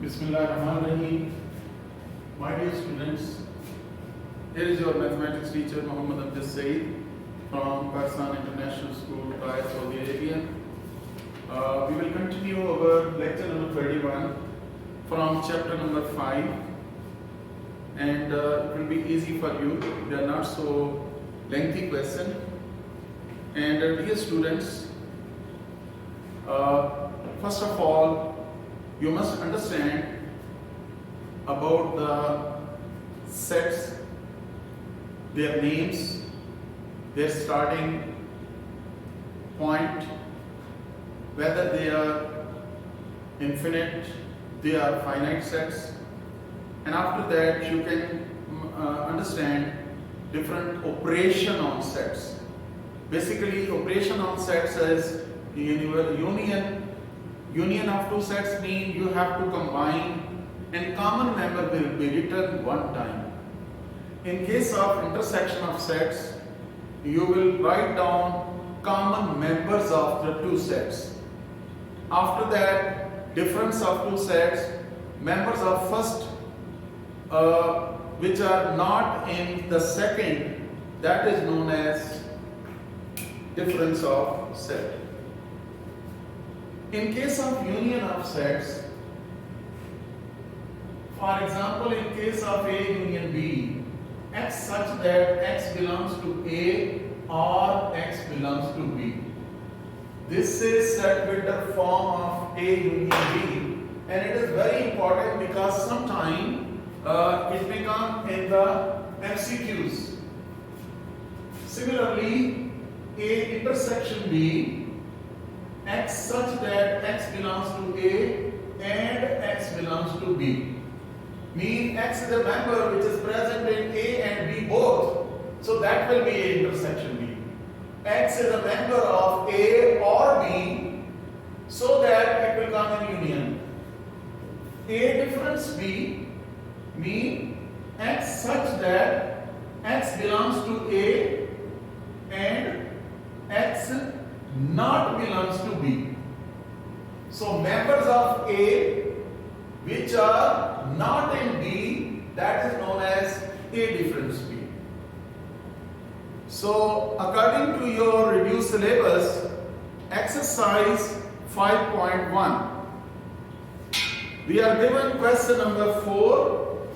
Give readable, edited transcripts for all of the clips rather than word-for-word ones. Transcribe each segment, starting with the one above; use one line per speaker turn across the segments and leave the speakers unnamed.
Bismillahirrahmanirrahim. My dear students, here is your mathematics teacher Muhammad Abdul Saeed from Pakistan International School, Riyadh, Saudi Arabia. We will continue our lecture number 31 from chapter number 5, and it will be easy for you. They are not so lengthy question. And dear students, first of all, you must understand about the sets, their names, their starting point, whether they are infinite, they are finite sets, and after that you can understand different operation on sets. Basically, operation on sets is union of two sets mean you have to combine and common member will be written one time. In case of intersection of sets, you will write down common members of the two sets. After that, difference of two sets, members of first which are not in the second, that is known as difference of set. In case of union of sets, for example, in case of A union B, X such that X belongs to A or X belongs to B. This is set with the form of A union B, and it is very important because sometimes it may come in the MCQs. Similarly, A intersection B, X such that X belongs to A and X belongs to B. Mean X is a member which is present in A and B both. So that will be A intersection B. X is a member of A or B, so that it will come in union. A difference B mean X such that X belongs to A and X not belongs to B. So members of A which are not in B, that is known as A difference B. So according to your reduced syllabus, exercise 5.1, we are given question number 4,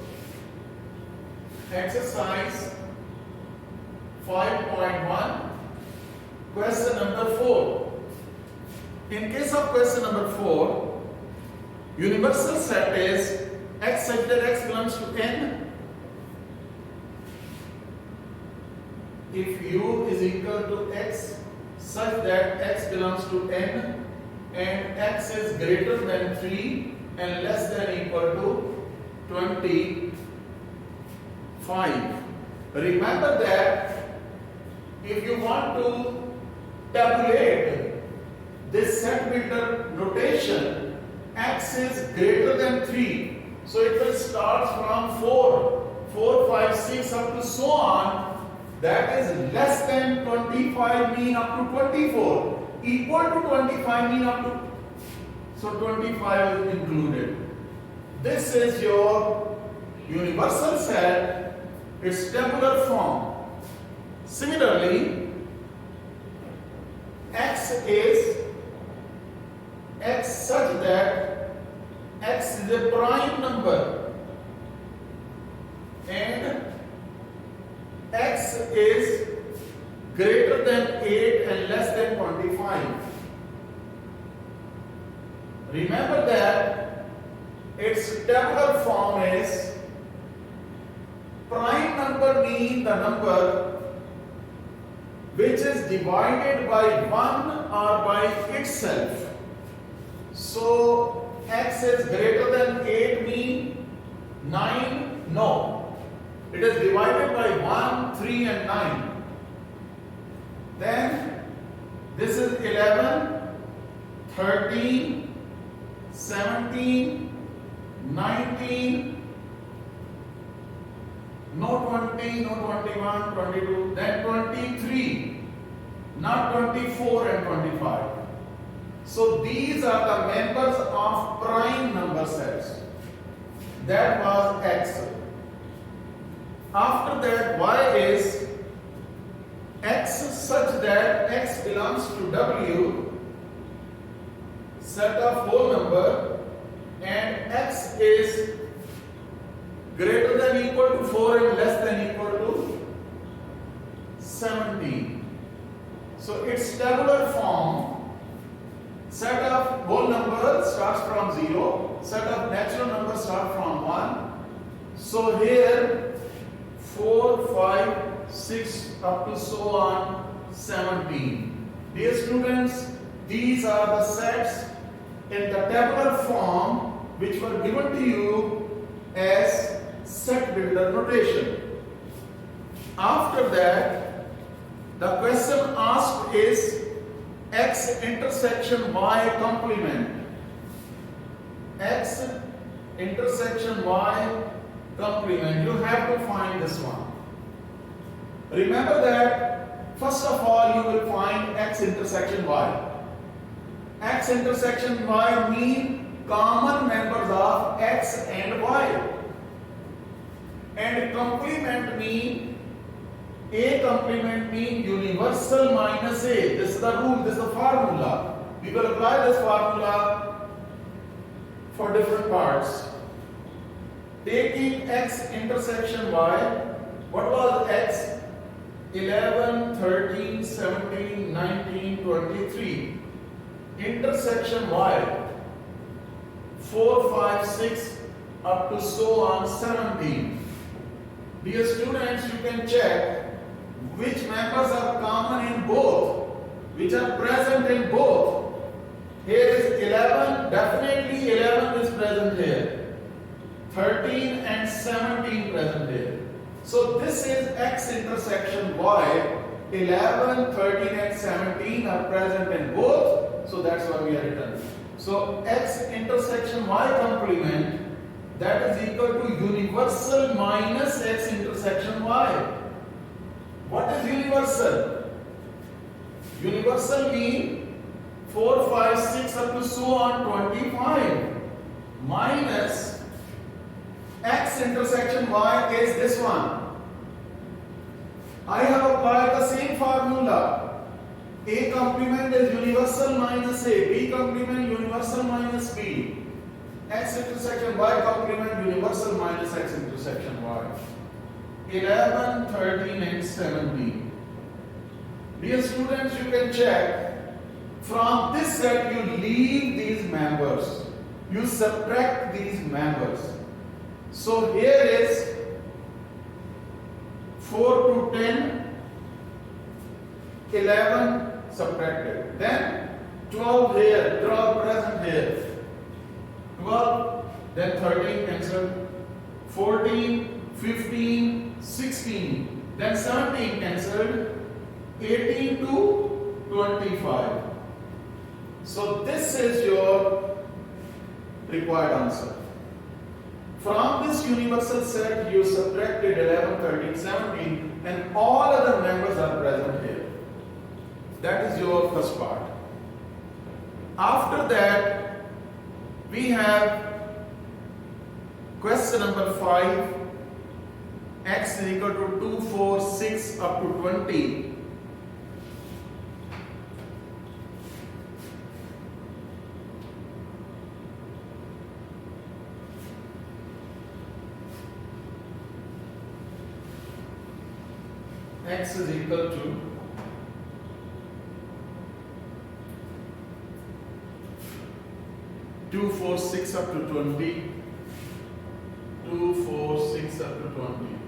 exercise 5.1. Question number 4. In case of question number 4, universal set is X such that X belongs to N. If U is equal to X such that X belongs to N and X is greater than 3 and less than equal to 25. Remember that if you want to tabulate this set with the notation, X is greater than 3, so it will start from 4, 5, 6 up to so on. That is less than 25 mean up to 24, equal to 25 mean up to, so 25 is included. This is your universal set, its tabular form. Similarly, X is X such that X is a prime number and X is greater than 8 and less than 25. Remember that its tabular form is prime number mean the number which is divided by 1 or by itself. So X is greater than 8 mean 9? No. It is divided by 1, 3 and 9. Then this is 11, 13, 17, 19, no 20, no 21, 22, then 23, not 24 and 25. So these are the members of prime number sets. that was x. After that, y is x such that x belongs to W, set of whole number, and x is greater than equal to 4 and less than equal to 17. So its tabular form, set of whole number starts from 0, set of natural numbers start from 1. So here 4, 5, 6 up to so on 17. Dear students, these are the sets in the tabular form which were given to you as set builder notation. After that, the question asked is x intersection y complement. X intersection y complement. You have to find this one. Remember that first of all you will find x intersection y. X intersection y mean common members of x and y. And complement mean A complement mean universal minus A. This is the rule, this is the formula. We will apply this formula for different parts. Taking x intersection y, what was x? 11, 13, 17, 19, 23. Intersection y, 4, 5, 6 up to so on 17. Dear students, you can check which members are common in both, which are present in both. Here is 11, definitely 11 is present here. 13 and 17 present here. So this is x intersection y. 11, 13 and 17 are present in both. So that's why we are written. So x intersection y complement, that is equal to universal minus x intersection y. What is universal? Universal mean 4, 5, 6 up to so on 25 minus x intersection y is this one. I have applied the same formula. A complement is universal minus A, B complement universal minus B. X intersection y complement universal minus x intersection y. 11, 13 and 17. Dear students, you can check. From this set you leave these members. You subtract these members. So here is 4 to 10, 11 subtracted. Then 12 here, 12 present here. 12, then 13 cancelled. 14, 15, 16, then 17 cancelled. 18 to 25. So this is your required answer. From this universal set you subtracted 11, 13, 17 and all other members are present here. That is your first part. After that we have question number 5. X is equal to 2, 4, 6 up to 20. X is equal to 2, 4, 6 up to 20. 2, 4, 6 up to 20.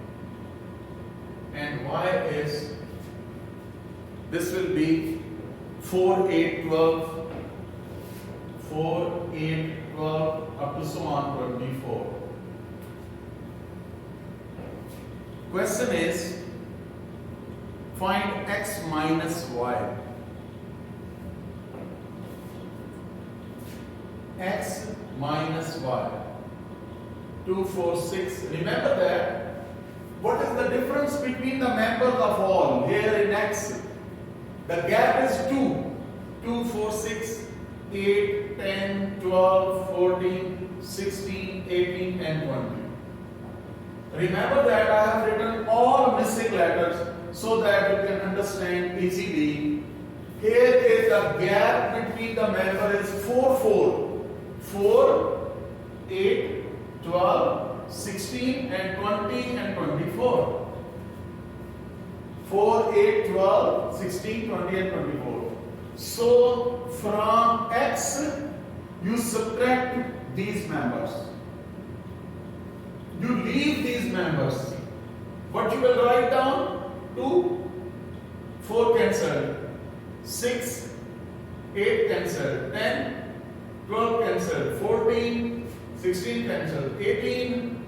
And y is, this will be 4, 8, 12. 4, 8, 12 up to so on 24. Question is, find x minus y. X minus y. 2, 4, 6. Remember that. What is the difference between the members of all? Here in x, the gap is 2. 2, 4, 6, 8, 10, 12, 14, 16, 18 and 20. Remember that I have written all missing letters so that you can understand easily. Here is the gap between the member is 4, 4. 4, 8, 12, 16 and 20 and 24. 4, 8, 12, 16, 20 and 24. So from X you subtract these members. You leave these members. What you will write down? 2, 4 cancelled, 6, 8 cancelled, 10, 12 cancelled, 14, 16 cancelled, 18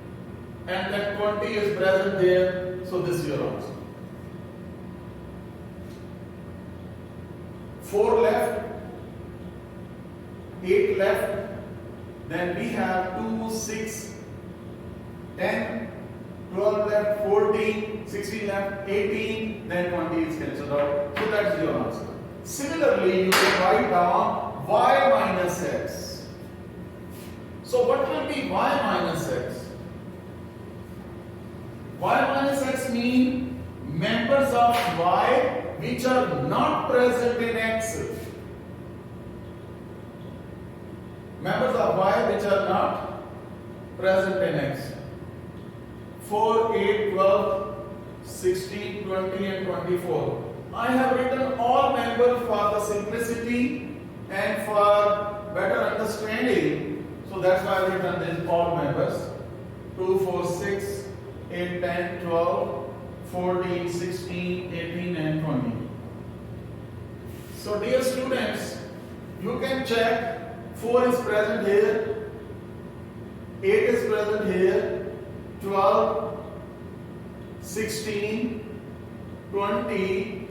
and then 20 is present there. So this is your answer. 4 left, 8 left, then we have 2, 6, 10, 12 left, 14, 16 left, 18, then 20 is cancelled out. So that's your answer. Similarly, you can write down y minus x. So what will be y minus x? Y minus x mean members of y which are not present in x. Members of y which are not present in x. 4, 8, 12, 16, 20 and 24. I have written all members for the simplicity and for better understanding. So that's why I have written these all members. 2, 4, 6, 8, 10, 12, 14, 16, 18 and 20. So dear students, you can check 4 is present here, 8 is present here, 12, 16, 20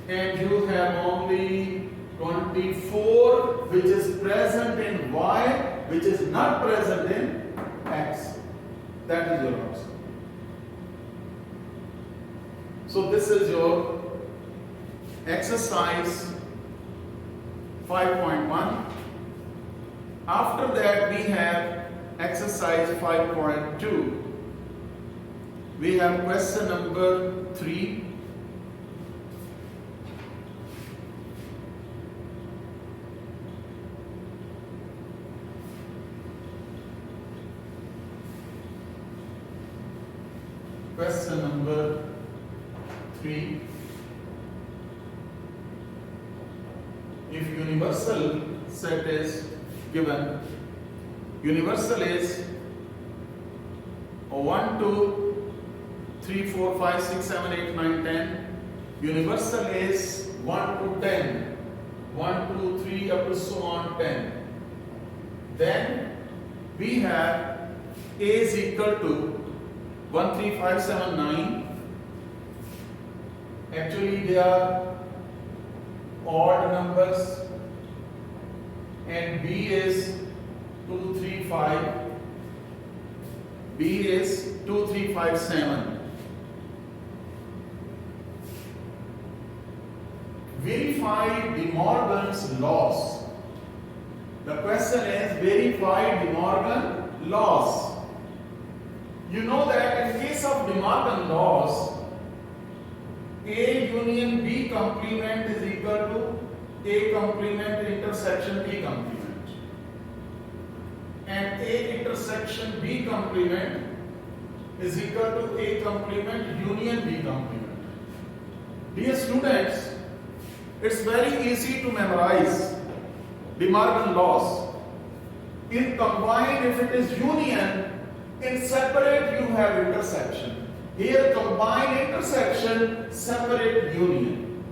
and you have only 24 which is present in y which is not present in x. That is your answer. So this is your exercise 5.1. After that we have exercise 5.2. We have question number 3. Question number 3. If universal set is given, universal is 1, 2, 3, 4, 5, 6, 7, 8, 9, 10. Universal is 1 to 10. 1, 2, 3 up to so on 10. Then we have A is equal to 1, 3, 5, 7, 9. Actually they are odd numbers and B is 2, 3, 5. B is 2, 3, 5, 7. Verify De Morgan's laws. The question is verify De Morgan laws. You know that in case of De Morgan laws, A union B complement is equal to A complement intersection B complement. And A intersection B complement is equal to A complement union B complement. Dear students, it's very easy to memorize De Morgan laws. In combined, if it is union, in separate you have intersection. Here combined intersection, separate union.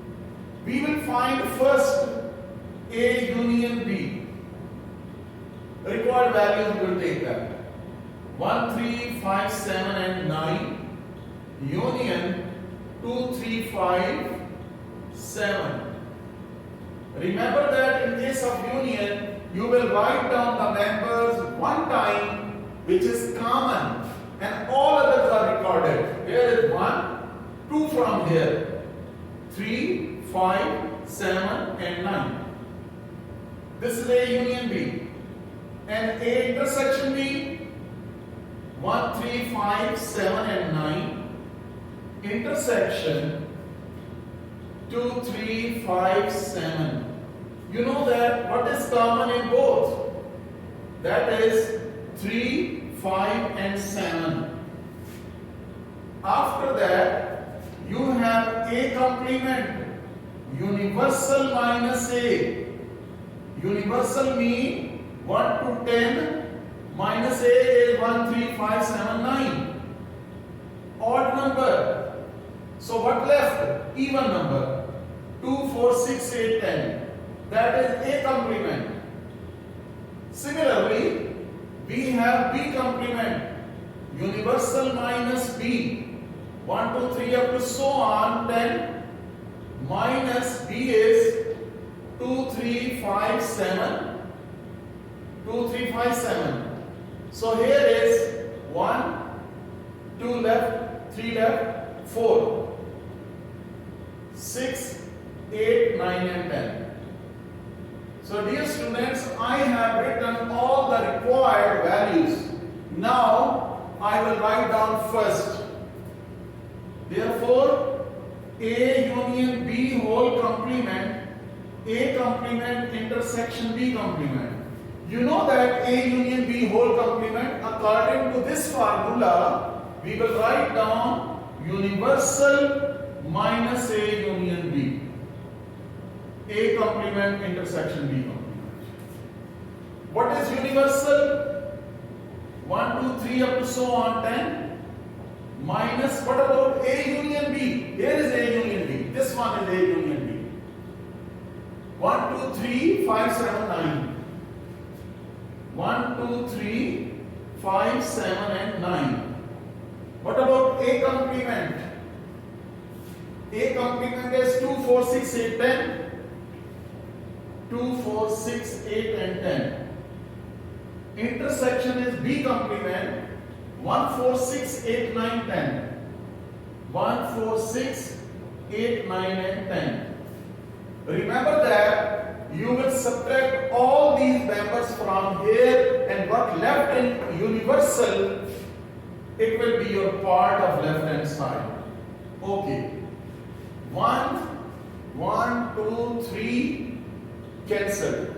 We will find first A union B. Required values we will take that. 1, 3, 5, 7 and 9. Union 2, 3, 5, 7. Remember that in case of union, you will write down the members one time which is common and all others are recorded. Here is 1, 2 from here, 3, 5, 7 and 9. This is A union B. and A intersection B, 1, 3, 5, 7 and 9, intersection 2, 3, 5, 7. You know that what is common in both? That is 3, 5 and 7. After that, you have A complement, universal minus A. Universal mean 1 to 10 minus A is 1, 3, 5, 7, 9. Odd number. So what left? Even number. 2, 4, 6, 8, 10. That is A complement. Similarly, we have B complement, universal minus B. 1, 2, 3 up to so on 10 minus B is 2, 3, 5, 7. 2, 3, 5, 7. So here is 1, 2 left, 3 left, 4, 6, 8, 9 and 10. So dear students, I have written all the required values. Now I will write down first. Therefore, A union B whole complement, A complement intersection B complement. You know that A union B whole complement, according to this formula, we will write down universal minus A union B. A complement intersection B complement. What is universal? 1, 2, 3 up to so on 10. Minus, what about A union B? Here is A union B. This one is A union B. 1, 2, 3, 5, 7, 9. 1, 2, 3, 5, 7 and 9. What about A complement? A complement is 2, 4, 6, 8, 10. 2, 4, 6, 8 and 10. Intersection is B complement. 1, 4, 6, 8, 9, 10. 1, 4, 6, 8, 9 and 10. Remember that you will subtract all these members from here, and what left in universal, it will be your part of left hand side. Okay. 1, 2, 3 cancelled.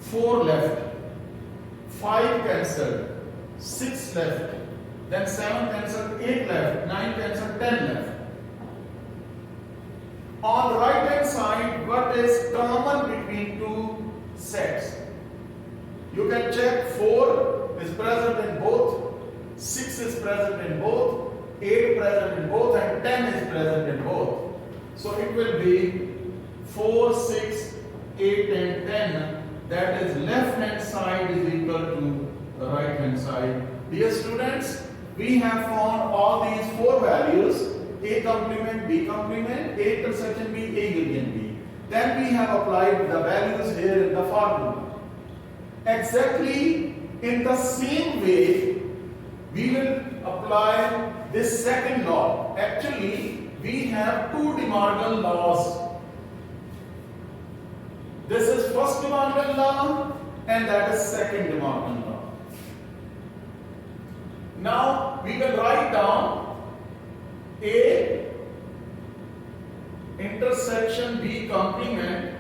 4 left. 5 cancelled. 6 left. Then 7 cancelled, 8 left. 9 cancelled, 10 left. On the right hand side, what is common between two sets? You can check 4 is present in both, 6 is present in both, 8 present in both, and 10 is present in both. So it will be 4, 6, 8 and 10. That is left hand side is equal to the right hand side. Dear students, we have found all these 4 values: A complement, B complement, A intersection B, A union B. Then we have applied the values here in the formula. Exactly in the same way, we will apply this second law. Actually, we have 2 De Morgan laws. This is first De Morgan law and that is second De Morgan law. Now we will write down A intersection B complement,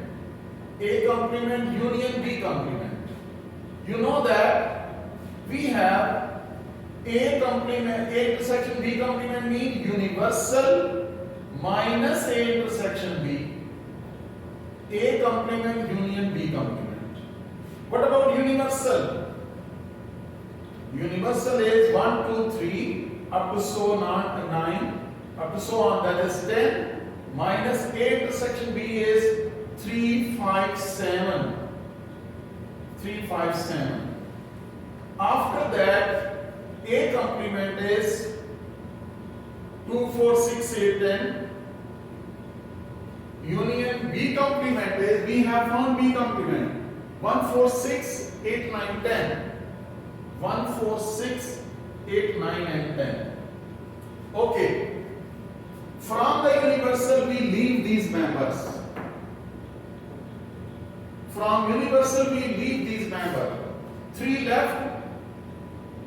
A complement union B complement. You know that we have A complement, A intersection B complement means universal minus A intersection B. A complement union B complement. What about universal? Universal is 1, 2, 3 up to so on 9, up to so on, that is 10, minus A intersection B is 3, 5, 7. 3, 5, 7. After that, A complement is 2, 4, 6, 8, 10. Union B complement is, we have found B complement 1, 4, 6, 8, 9, 10. 1, 4, 6, 8, 9 and 10. Okay. From the universal we leave these members. From universal we leave these members. 3 left,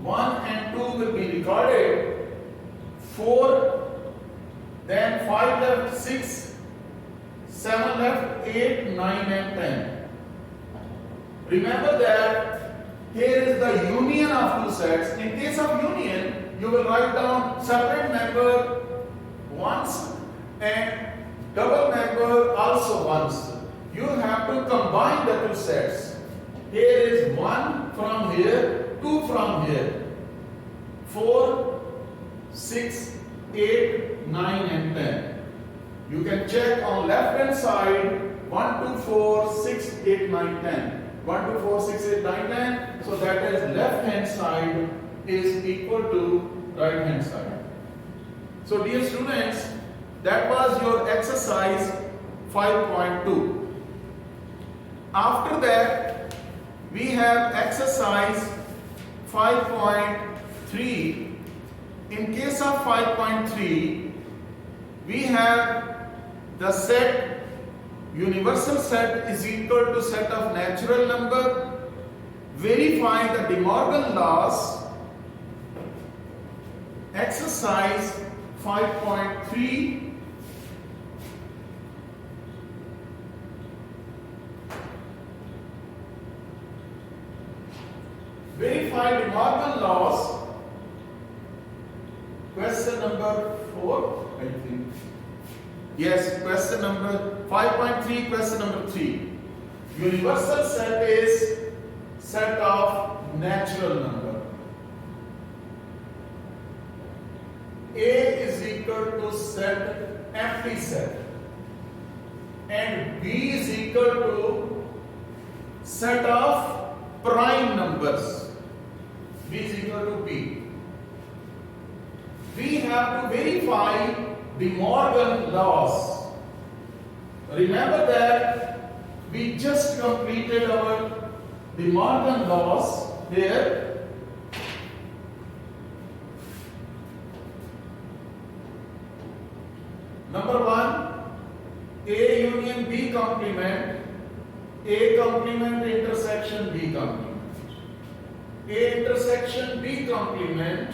1 and 2 will be recorded, 4, then 5 left, 6, 7 left, 8, 9 and 10. Remember that here is the union of two sets. In case of union, you will write down separate member once and double member also once. You have to combine the two sets. Here is 1 from here, 2 from here, 4, 6, 8, 9 and 10. You can check on left hand side 1, 2, 4, 6, 8, 9, 10. 1, 2, 4, 6, 8, 9, 10. So that is left hand side is equal to right hand side. So dear students, that was your exercise 5.2. After that, we have exercise 5.3. In case of 5.3, we have the set, universal set is equal to set of natural number. Verify the De Morgan laws. Exercise 5.3. Verify De Morgan laws. Question number 4, I think. Yes, question number 5.3, question number 3. Universal set is set of natural number. A is equal to set empty set. And B is equal to set of prime numbers. B is equal to B. We have to verify De Morgan laws. Remember that we just completed our De Morgan laws here. Number 1, A union B complement, A complement intersection B complement. A intersection B complement,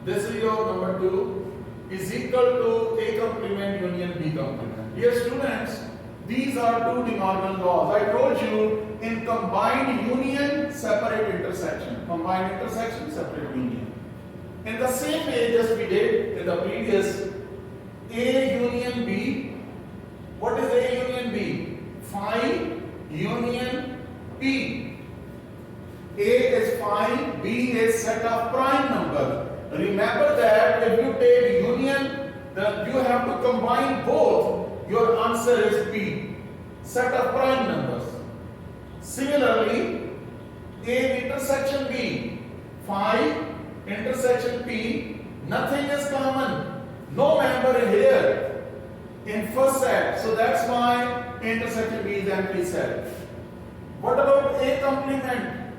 this is your number 2, is equal to A complement union B complement. Dear students, these are two De Morgan laws. I told you in combined union, separate intersection. Combined intersection, separate union. In the same way just we did in the previous, A union B. What is A union B? Phi union P. A is phi, B is set of prime number. Remember that if you take union, then you have to combine both. Your answer is P, set of prime numbers. Similarly, A intersection B, phi intersection P, nothing is common. No member in here in first set. So that's why intersection B is empty set. What about A complement?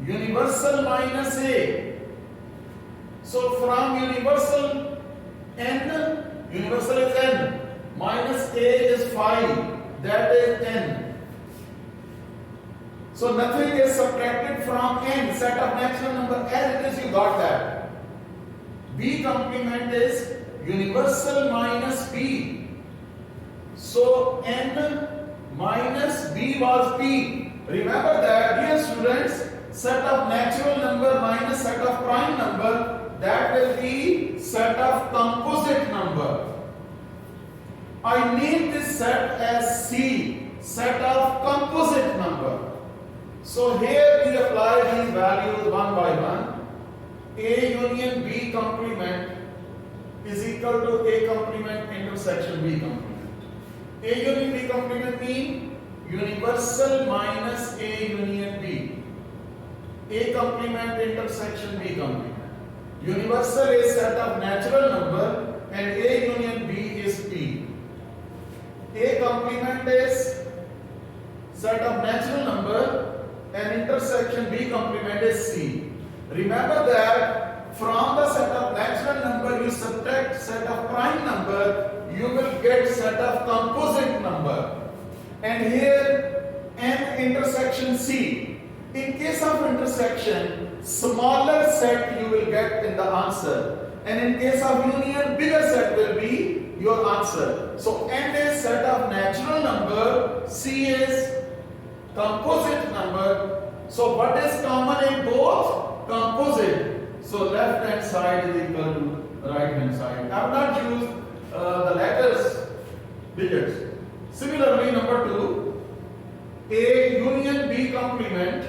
Universal minus A. So from universal n, universal is n, minus A is phi, that is n. So nothing is subtracted from n, set of natural number, as it is you got that. B complement is universal minus B. So n minus B was P. Remember that, dear students, set of natural number minus set of prime number, that will be set of composite number. I name this set as C, set of composite number. So here we apply these values one by one. A union B complement is equal to A complement intersection B complement. A union B complement means universal minus A union B. A complement intersection B complement. Universal is set of natural number and A union B is P. A complement is set of natural number and intersection B complement is C. Remember that from the set of natural number you subtract set of prime number, you will get set of composite number. And here n intersection C. In case of intersection, smaller set you will get in the answer. And in case of union, bigger set will be your answer. So n is set of natural number, C is composite number. So what is common in both? Composite. So left hand side is equal to right hand side. I have not used the letters, digits. Similarly, number 2, A union B complement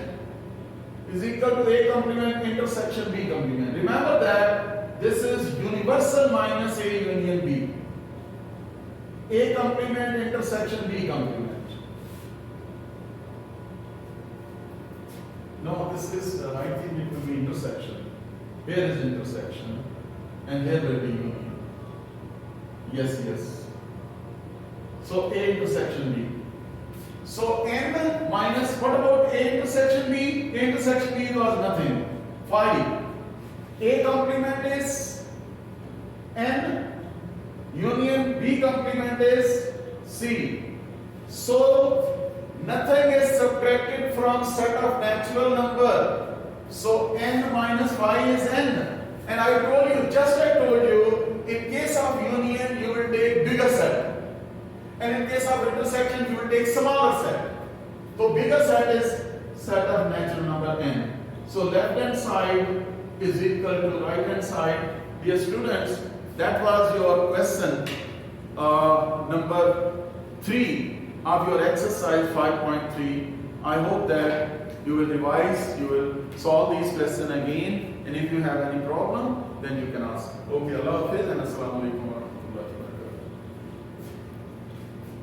is equal to A complement intersection B complement. Remember that this is universal minus A union B. A complement intersection B complement. No, this is, I think it will be intersection. Here is intersection and here will be union. Yes, yes. So A intersection B. So n minus, what about A intersection B? A intersection B was nothing. 5. A complement is n, union B complement is C. So nothing is subtracted from set of natural number. So n minus 5 is n. And I told you, in case of union you will take bigger set. And in case of intersection you will take smaller set. So bigger set is set of natural number n. So left hand side is equal to right hand side. Dear students, that was your question number 3 of your exercise 5.3. I hope that you will revise, you will solve these questions again, and if you have any problem, then you can ask. Okay, Allah Hafiz and Assalamu Alaikum.